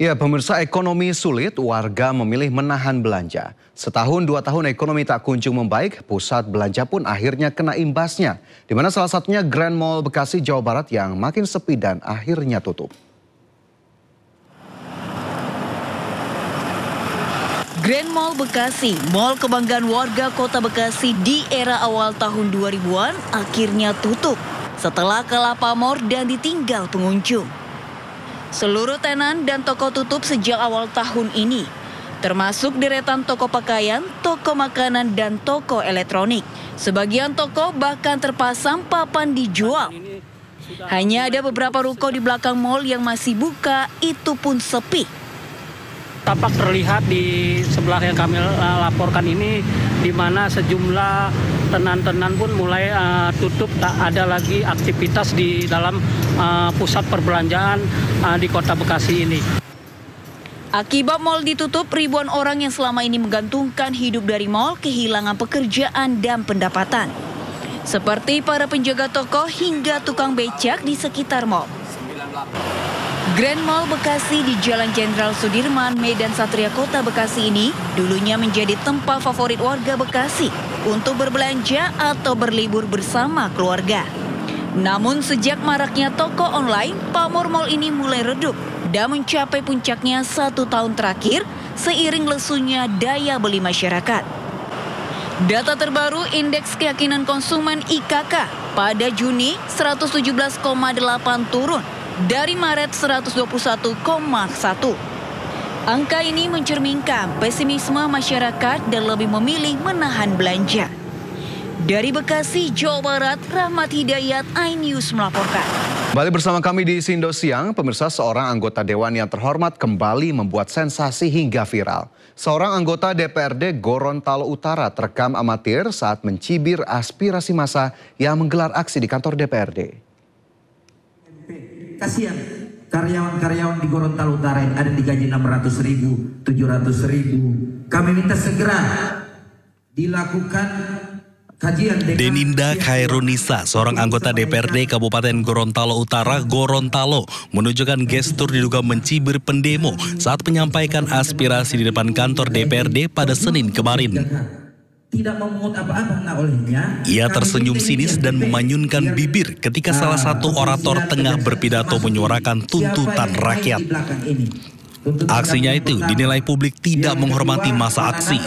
Ya, pemirsa, ekonomi sulit, warga memilih menahan belanja. Setahun 2 tahun ekonomi tak kunjung membaik, pusat belanja pun akhirnya kena imbasnya. Di mana salah satunya Grand Mall Bekasi, Jawa Barat yang makin sepi dan akhirnya tutup. Grand Mall Bekasi, mall kebanggaan warga kota Bekasi di era awal tahun 2000-an akhirnya tutup setelah kalah pamor dan ditinggal pengunjung. Seluruh tenan dan toko tutup sejak awal tahun ini, termasuk deretan toko pakaian, toko makanan, dan toko elektronik. Sebagian toko bahkan terpasang papan dijual. Hanya ada beberapa ruko di belakang mall yang masih buka, itu pun sepi. Tampak terlihat di sebelah yang kami laporkan ini, di mana sejumlah tenan-tenan pun mulai tutup, tak ada lagi aktivitas di dalam pusat perbelanjaan di kota Bekasi ini. Akibat mall ditutup, ribuan orang yang selama ini menggantungkan hidup dari mall kehilangan pekerjaan dan pendapatan. Seperti para penjaga toko hingga tukang becak di sekitar mall. Grand Mall Bekasi di Jalan Jenderal Sudirman, Medan Satria Kota Bekasi ini dulunya menjadi tempat favorit warga Bekasi untuk berbelanja atau berlibur bersama keluarga. Namun sejak maraknya toko online, pamor mall ini mulai redup dan mencapai puncaknya 1 tahun terakhir seiring lesunya daya beli masyarakat. Data terbaru Indeks Keyakinan Konsumen IKK pada Juni 117,8 turun dari Maret 121,1. Angka ini mencerminkan pesimisme masyarakat dan lebih memilih menahan belanja. Dari Bekasi, Jawa Barat, Rahmat Hidayat, iNews melaporkan. Kembali bersama kami di Sindo Siang, pemirsa, seorang anggota Dewan yang terhormat kembali membuat sensasi hingga viral. Seorang anggota DPRD Gorontalo Utara terekam amatir saat mencibir aspirasi massa yang menggelar aksi di kantor DPRD. Kasihan karyawan-karyawan di Gorontalo Utara yang ada digaji 600.000, 700.000. Kami minta segera dilakukan kajian. Deninda Khairunisa, seorang anggota DPRD Kabupaten Gorontalo Utara, Gorontalo, menunjukkan gestur diduga mencibir pendemo saat menyampaikan aspirasi di depan kantor DPRD pada Senin kemarin. Tidak memungut apa-apa olehnya. Ia tersenyum sinis dan memanyunkan bibir ketika salah satu orator tengah berpidato menyuarakan tuntutan rakyat. Aksinya itu dinilai publik tidak menghormati masa aksi.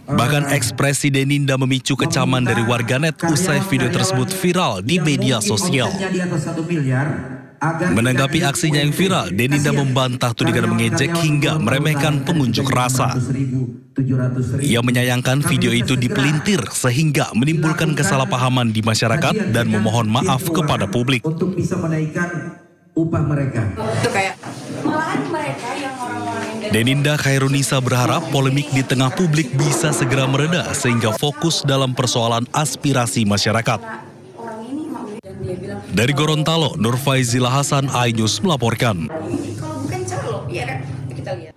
Bahkan ekspresi Deninda memicu kecaman dari warganet usai video tersebut viral di media sosial. Menanggapi aksinya yang viral, Deninda membantah tudingan mengejek hingga meremehkan pengunjuk rasa. Ia menyayangkan video itu dipelintir sehingga menimbulkan kesalahpahaman di masyarakat dan memohon maaf kepada publik. Untuk bisa menaikkan upah mereka. Deninda Khairunisa berharap polemik di tengah publik bisa segera mereda sehingga fokus dalam persoalan aspirasi masyarakat. Dari Gorontalo, Nur Faizila Hasan, iNews melaporkan.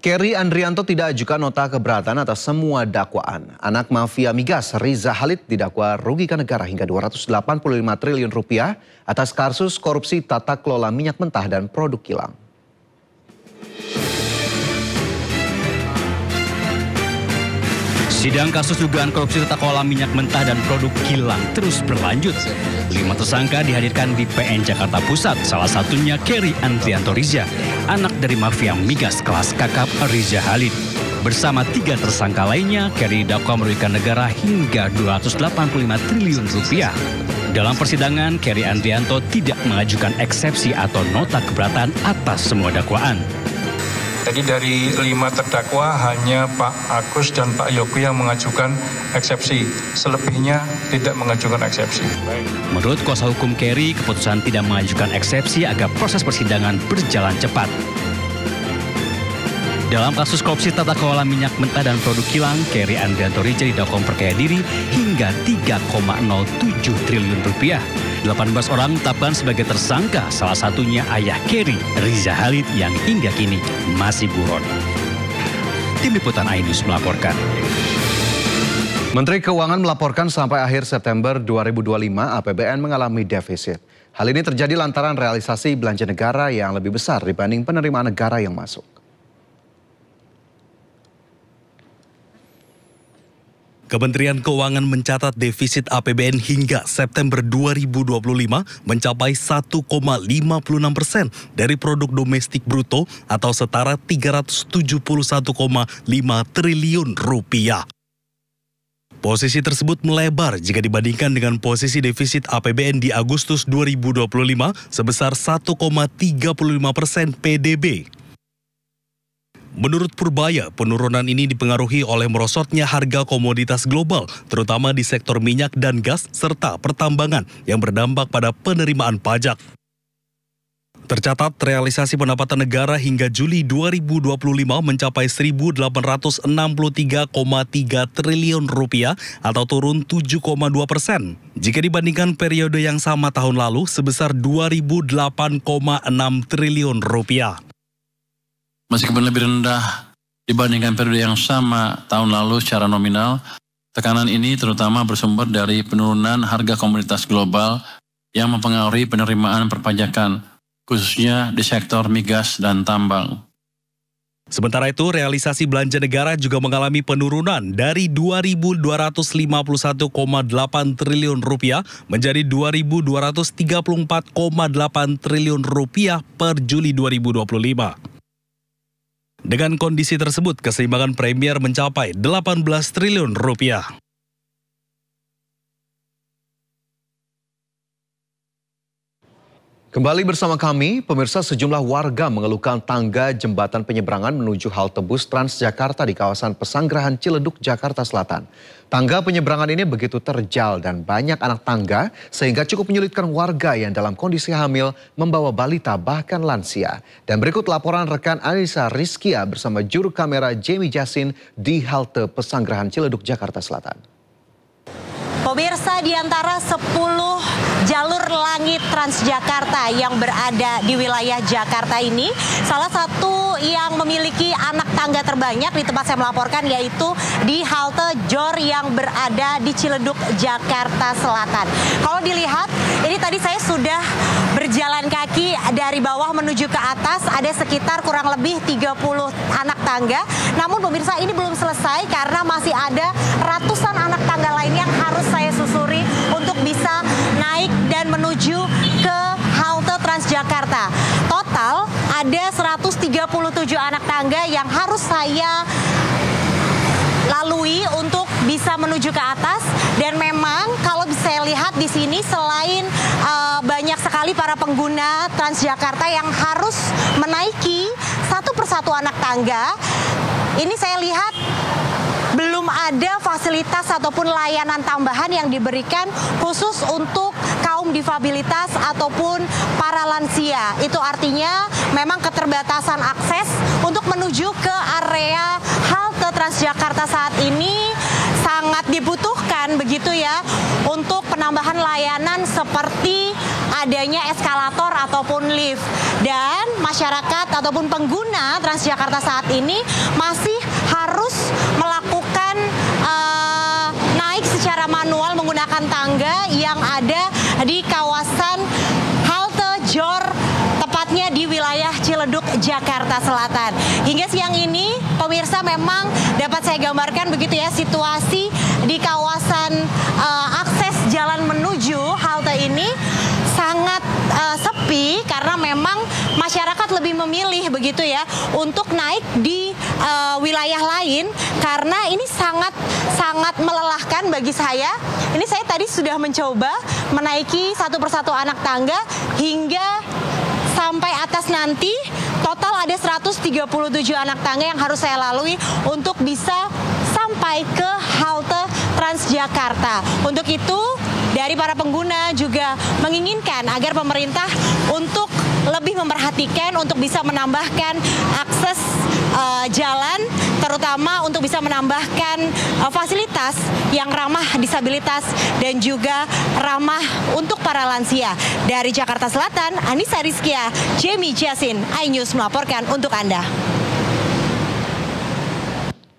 Kerry Andrianto tidak ajukan nota keberatan atas semua dakwaan. Anak mafia migas Riza Khalid didakwa rugikan negara hingga 285 triliun rupiah atas kasus korupsi tata kelola minyak mentah dan produk kilang. Sidang kasus dugaan korupsi tata kelola minyak mentah dan produk kilang terus berlanjut. 5 tersangka dihadirkan di PN Jakarta Pusat, salah satunya Kerry Andrianto Riza, anak dari mafia migas kelas kakap Riza Khalid. Bersama 3 tersangka lainnya, Kerry didakwa merugikan negara hingga 285 triliun rupiah. Dalam persidangan, Kerry Andrianto tidak mengajukan eksepsi atau nota keberatan atas semua dakwaan. Jadi dari 5 terdakwa hanya Pak Agus dan Pak Yogi yang mengajukan eksepsi. Selebihnya tidak mengajukan eksepsi. Menurut kuasa hukum Kerry, keputusan tidak mengajukan eksepsi agar proses persidangan berjalan cepat. Dalam kasus korupsi tata kelola minyak mentah dan produk kilang, Kerry Andrianto Riza didakwa memperkaya diri hingga 3,07 triliun rupiah. 18 orang ditetapkan sebagai tersangka, salah satunya ayah Kerry, Riza Khalid, yang hingga kini masih buron. Tim Liputan iNews melaporkan. Menteri Keuangan melaporkan sampai akhir September 2025 APBN mengalami defisit. Hal ini terjadi lantaran realisasi belanja negara yang lebih besar dibanding penerimaan negara yang masuk. Kementerian Keuangan mencatat defisit APBN hingga September 2025 mencapai 1,56% dari produk domestik bruto atau setara 371,5 triliun rupiah. Posisi tersebut melebar jika dibandingkan dengan posisi defisit APBN di Agustus 2025 sebesar 1,35% PDB. Menurut Purbaya, penurunan ini dipengaruhi oleh merosotnya harga komoditas global, terutama di sektor minyak dan gas serta pertambangan yang berdampak pada penerimaan pajak. Tercatat, realisasi pendapatan negara hingga Juli 2025 mencapai 1.863,3 triliun rupiah atau turun 7,2% jika dibandingkan periode yang sama tahun lalu sebesar 2.008,6 triliun rupiah. Meskipun lebih rendah dibandingkan periode yang sama tahun lalu secara nominal, tekanan ini terutama bersumber dari penurunan harga komoditas global yang mempengaruhi penerimaan perpajakan, khususnya di sektor migas dan tambang. Sementara itu, realisasi belanja negara juga mengalami penurunan dari 2.251,8 triliun rupiah menjadi 2.234,8 triliun rupiah per Juli 2025. Dengan kondisi tersebut, keseimbangan Premier mencapai 18 triliun rupiah. Kembali bersama kami, pemirsa, sejumlah warga mengeluhkan tangga jembatan penyeberangan menuju halte bus Transjakarta di kawasan Pesanggerahan Ciledug, Jakarta Selatan. Tangga penyeberangan ini begitu terjal dan banyak anak tangga sehingga cukup menyulitkan warga yang dalam kondisi hamil, membawa balita bahkan lansia. Dan berikut laporan rekan Anissa Rizkia bersama juru kamera Jamie Jasin di halte Pesanggerahan Ciledug, Jakarta Selatan. Pemirsa, di antara 10 jalur langit Transjakarta yang berada di wilayah Jakarta ini, salah satu yang memiliki anak tangga terbanyak di tempat saya melaporkan yaitu di halte JOR yang berada di Ciledug, Jakarta Selatan. Kalau dilihat, ini tadi saya sudah berjalan kaki dari bawah menuju ke atas, ada sekitar kurang lebih 30 anak tangga. Namun pemirsa, ini belum selesai karena masih ada ratusan anak tangga lain yang harus saya susuri untuk bisa naik dan menuju ke halte Transjakarta. Total ada 137 anak tangga yang harus saya lalui untuk bisa menuju ke atas. Dan memang kalau saya lihat di sini selain banyak sekali para pengguna Transjakarta yang harus menaiki satu persatu anak tangga, ini saya lihat belum ada fasilitas ataupun layanan tambahan yang diberikan khusus untuk kaum difabilitas ataupun para lansia. Itu artinya memang keterbatasan akses untuk menuju ke area halte Transjakarta saat ini sangat dibutuhkan begitu ya, untuk penambahan layanan seperti adanya eskalator ataupun lift. Dan masyarakat ataupun pengguna Transjakarta saat ini masih harus melakukan naik secara manual menggunakan tangga yang ada di kawasan halte JOR, tepatnya di wilayah Ciledug, Jakarta Selatan. Hingga siang ini, pemirsa, memang dapat saya gambarkan begitu ya situasi di kawasan akses jalan menuju halte ini sangat sepi karena memang masyarakat lebih memilih begitu ya untuk naik di wilayah lain karena ini sangat melelahkan bagi saya. Ini saya tadi sudah mencoba menaiki satu persatu anak tangga hingga sampai atas nanti. Total ada 137 anak tangga yang harus saya lalui untuk bisa sampai ke halte Transjakarta. Untuk itu, dari para pengguna juga menginginkan agar pemerintah untuk lebih memperhatikan untuk bisa menambahkan akses jalan, terutama untuk bisa menambahkan fasilitas yang ramah disabilitas dan juga ramah untuk para lansia. Dari Jakarta Selatan, Anissa Rizkia, Jamie Jasin, iNews melaporkan untuk Anda.